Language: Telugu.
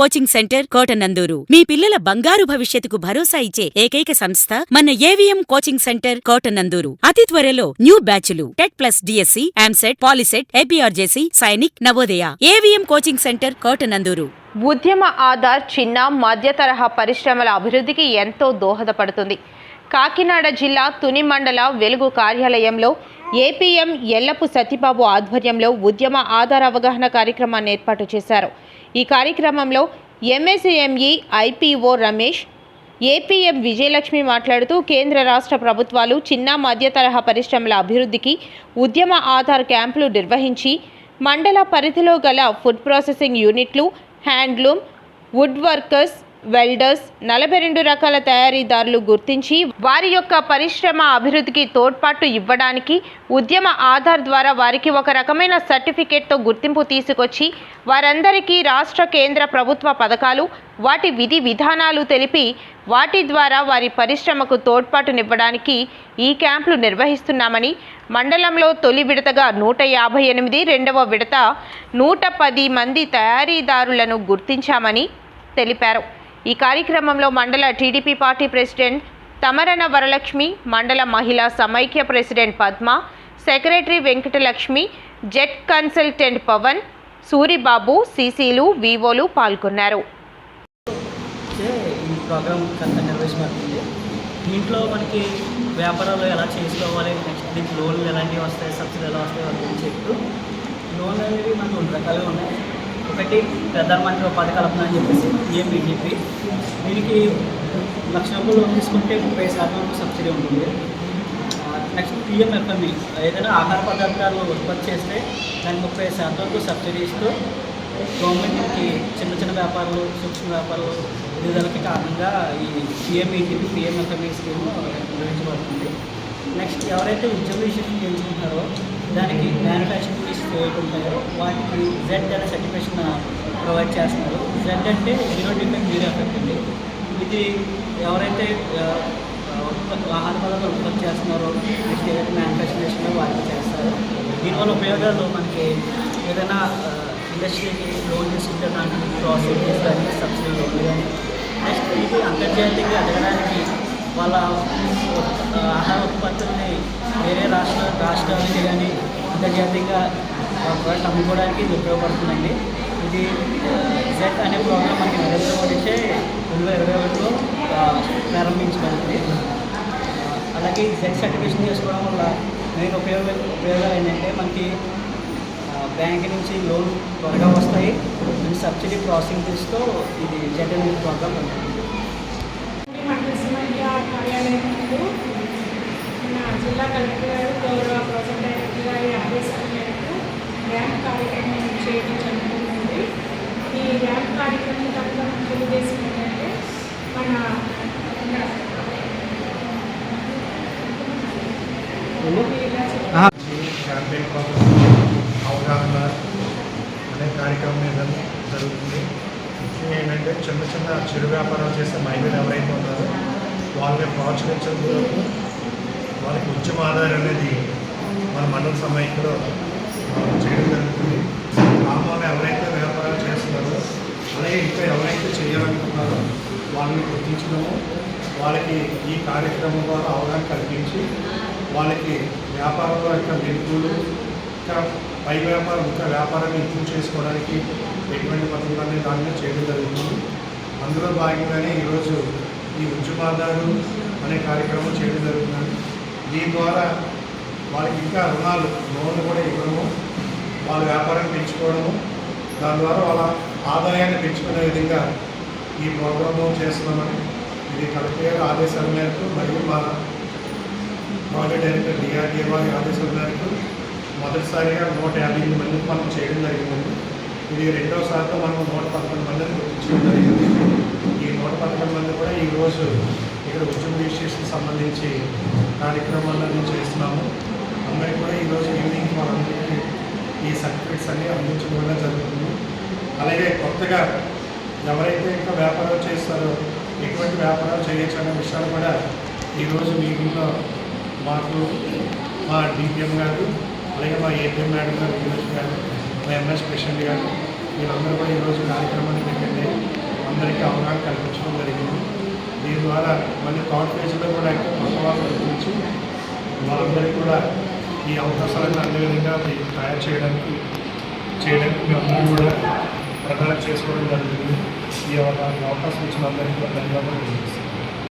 కోచింగ్ సెంటర్ కోటనందూరు మీ పిల్లల బంగారు భవిష్యత్తుకు భరోసా ఇచ్చే ఏకైక సంస్థ మన ఏవిఎం కోచింగ్ సెంటర్ కోటనందూరు. అతి త్వరలో న్యూ బ్యాచ్లు TET plus DSC, EAMCET, POLYCET, APRJC, Sainik, Navodaya. AVM coaching centre Kotanandur. Udyam Aadhaar చిన్న మధ్య తరహా పరిశ్రమల అభివృద్ధికి ఎంతో దోహదపడుతుంది. కాకినాడ జిల్లా తుని మండల వెలుగు కార్యాలయంలో ఏపీఎం ఎల్లపు సత్యబాబు ఆధ్వర్యంలో ఉద్యమ ఆధార్ అవగాహన కార్యక్రమాన్ని ఏర్పాటు చేశారు. ఈ కార్యక్రమంలో MSME IPO Ramesh, APM Vijayalakshmi మాట్లాడుతూ కేంద్ర రాష్ట్ర ప్రభుత్వాలు చిన్న మధ్య తరహా పరిశ్రమల అభివృద్ధికి ఉద్యమ ఆధార్ క్యాంపులు నిర్వహించి మండల పరిధిలో గల ఫుడ్ ప్రాసెసింగ్ యూనిట్లు, హ్యాండ్లూమ్, వుడ్ వర్కర్స్, వెల్డర్స్ 42 రకాల తయారీదారులు గుర్తించి వారి యొక్క పరిశ్రమ అభివృద్ధికి తోడ్పాటు ఇవ్వడానికి ఉద్యమ ఆధార్ ద్వారా వారికి ఒక రకమైన సర్టిఫికేట్తో గుర్తింపు తీసుకొచ్చి వారందరికీ రాష్ట్ర కేంద్ర ప్రభుత్వ పథకాలు, వాటి విధి విధానాలు తెలిపి వాటి ద్వారా వారి పరిశ్రమకు తోడ్పాటునివ్వడానికి ఈ క్యాంపులు నిర్వహిస్తున్నామని, మండలంలో తొలి విడతగా 158, రెండవ విడత 110 మంది తయారీదారులను గుర్తించామని తెలిపారు. ఈ కార్యక్రమంలో మండల TDP party president Tamarana Varalakshmi, మండల మహిళా సమైక్య ప్రెసిడెంట్ పద్మ, సెక్రటరీ వెంకటలక్ష్మి, జెట్ కన్సల్టెంట్ పవన్, సూరిబాబు, సీసీలు, వివోలు పాల్గొన్నారు. ఈ ప్రోగ్రామ్ నిర్వహించబడుతుంది. దీంట్లో మనకి వ్యాపారాలు ఎలా చేసుకోవాలి, నెక్స్ట్ దీనికి లోన్లు ఎలాంటివి వస్తాయి, సబ్సిడీ ఎలా వస్తాయి వాళ్ళ గురించి చెప్తూ లోన్లు అనేవి మనకు 2 రకాలుగా ఉన్నాయి. ఒకటి ప్రధానమంత్రి ఉపాధి కల్పన అని చెప్పేసి పిఎంఈజీపీ, దీనికి ₹1,00,000 లోన్ తీసుకుంటే 30% సబ్సిడీ ఉంటుంది. నెక్స్ట్ పిఎంఎఫ్ఎంఈ, ఏదైనా ఆహార పదార్థాలు ఉత్పత్తి చేస్తే దానికి 30% వరకు సబ్సిడీ ఇస్తూ గవర్నమెంట్కి చిన్న వ్యాపారాలు, సూక్ష్మ వ్యాపారాలు ఎదుగుదలకి కారణంగా ఈ పిఎంఈజీపీ, పిఎంఎఫ్ఎంఈ స్కీమ్ నిర్వహించబడుతుంది. నెక్స్ట్ ఎవరైతే ఉద్యోగ విషయం చేయించుకుంటారో దానికి మ్యానుఫ్యాక్చరింగ్ ఫీస్ ఏవైతే ఉంటాయో వాటికి జెడ్ అనే సర్టిఫికేషన్ ప్రొవైడ్ చేస్తున్నారు. జెడ్ అంటే జీరో డిఫెక్ట్, జీరో ఎఫెక్ట్ అండి. ఇది ఎవరైతే ఆహార పదార్థాలు ఉత్పత్తి చేస్తున్నారో, నెక్స్ట్ ఏదైతే మ్యానుఫ్యాక్చరింగ్ చేస్తున్నారో వాటికి చేస్తారు. దీనివల్ల ఉపయోగాలు మనకి ఏదైనా ఇండస్ట్రీకి లోన్ తీసుకుంటే దానికి ప్రాసెస్ కానీ సబ్సిడీ లోన్లు కానీ, నెక్స్ట్ ఇది అంతర్జాతీయంగా ఎదగడానికి వాళ్ళ ఆహార ఉత్పత్తుల్ని వేరే రాష్ట్రాలకి కానీ అంతర్జాతీయంగా ప్రోడక్ట్ అమ్ముకోవడానికి ఇది ఉపయోగపడుతుందండి. ఇది జెడ్ అనే ప్రోగ్రామ్ మనకి నరేంద్ర మోడీ 2021లో ప్రారంభించబడింది. అలాగే జెడ్ సర్టిఫికేషన్ చేసుకోవడం వల్ల మెయిన్ ఉపయోగాలు ఏంటంటే మనకి బ్యాంక్ నుంచి లోన్ త్వరగా వస్తాయి, సబ్సిడీ ప్రాసెసింగ్ చేస్తూ ఇది జెడ్ అనే ప్రోగ్రామ్ ఉంటుంది. కార్యాలయంలో మన జిల్లా కలెక్టర్ గారు, గౌరవ ప్రాజెక్ట్ డైరెక్టర్ గారి ఆదేశాల మేరకు ర్యాంప్ కార్యక్రమం చేయడం జరుగుతుంది. ఈ ర్యాంప్ కార్యక్రమం తప్ప మనం తెలియజేసిన ఏంటంటే మన అవగాహన అనే కార్యక్రమం జరుగుతుంది. ఏంటంటే చిన్న చిరు వ్యాపారాలు చేసే మహిళలు ఎవరైతే ఉన్నారో వాళ్ళని ప్రోత్సహించడం, వాళ్ళకి ఉద్యమ ఆధారం అనేది మన మండల సమైక్యలో చేయడం జరుగుతుంది. గ్రామంలో ఎవరైతే వ్యాపారాలు చేస్తున్నారో అలాగే ఇంకా ఎవరైతే చేయాలనుకుంటున్నారో వాళ్ళని గుర్తించడము, వాళ్ళకి ఈ కార్యక్రమం ద్వారా అవగాహన కల్పించి వాళ్ళకి వ్యాపారంలో ఇంకా మెరుగులు, ఇంకా పై వ్యాపారం, ఇంకా వ్యాపారాన్ని ఇంప్రూవ్ చేసుకోవడానికి ఎటువంటి పద్ధతులు దాన్ని చేయడం జరుగుతుంది. అందులో భాగంగానే ఈరోజు ఈ ఉద్యమాదారు అనే కార్యక్రమం చేయడం జరుగుతుంది. దీని ద్వారా వాళ్ళకి ఇంకా లోన్లు కూడా ఇవ్వడము, వాళ్ళ వ్యాపారాన్ని పెంచుకోవడము, దాని ద్వారా వాళ్ళ ఆదాయాన్ని పెంచుకునే విధంగా ఈ ప్రోగ్రాము చేస్తున్నామని ఇది కలెక్టర్ గారి ఆదేశాల మేరకు మరియు మా ప్రాజెక్ట్ డైరెక్టర్ డిఆర్డీఏ వారి ఆదేశాల మేరకు మొదటిసారిగా 158 మందికి మనం చేయడం జరిగింది. ఇది రెండోసారితో మనం 111 మందిని గుర్తించడం జరిగింది. ఈ 111 మంది కూడా ఈరోజు ఇక్కడ ఉద్యమ రిజిస్ట్రేషన్కి సంబంధించి కార్యక్రమాలను చేస్తున్నాము. అందరికీ కూడా ఈరోజు ఈవినింగ్ వాళ్ళందరికీ ఈ సర్టిఫికేట్స్ అన్నీ అందించడం వల్ల జరుగుతుంది. అలాగే కొత్తగా ఎవరైతే ఇంకా వ్యాపారాలు చేస్తారో ఎటువంటి వ్యాపారాలు చేయొచ్చు అనే విషయాలు కూడా ఈరోజు మీటింగ్లో మాకు మా డిపిఎం గారు, అలాగే మా ఏపీఎం మేడం గారు, విజయలక్ష్మి గారు, మా ఎంఎస్ ప్రెసిడెంట్ గారు, వీళ్ళందరూ కూడా ఈరోజు కార్యక్రమానికి అటెండ్ అయ్యి అందరికీ అవగాహన కల్పించడం జరిగింది. దీని ద్వారా మళ్ళీ థర్డ్ ఫేజ్లో కూడా కొత్త వాళ్ళు గురించి వాళ్ళందరికీ కూడా ఈ అవకాశాలను అన్ని విధంగా తయారు చేయడానికి మేమందరం కూడా ప్రకటన చేసుకోవడం జరుగుతుంది. ఈ అవకాశం ఇచ్చిన అందరికీ కూడా ధన్యవాదాలు తెలియజేస్తాం.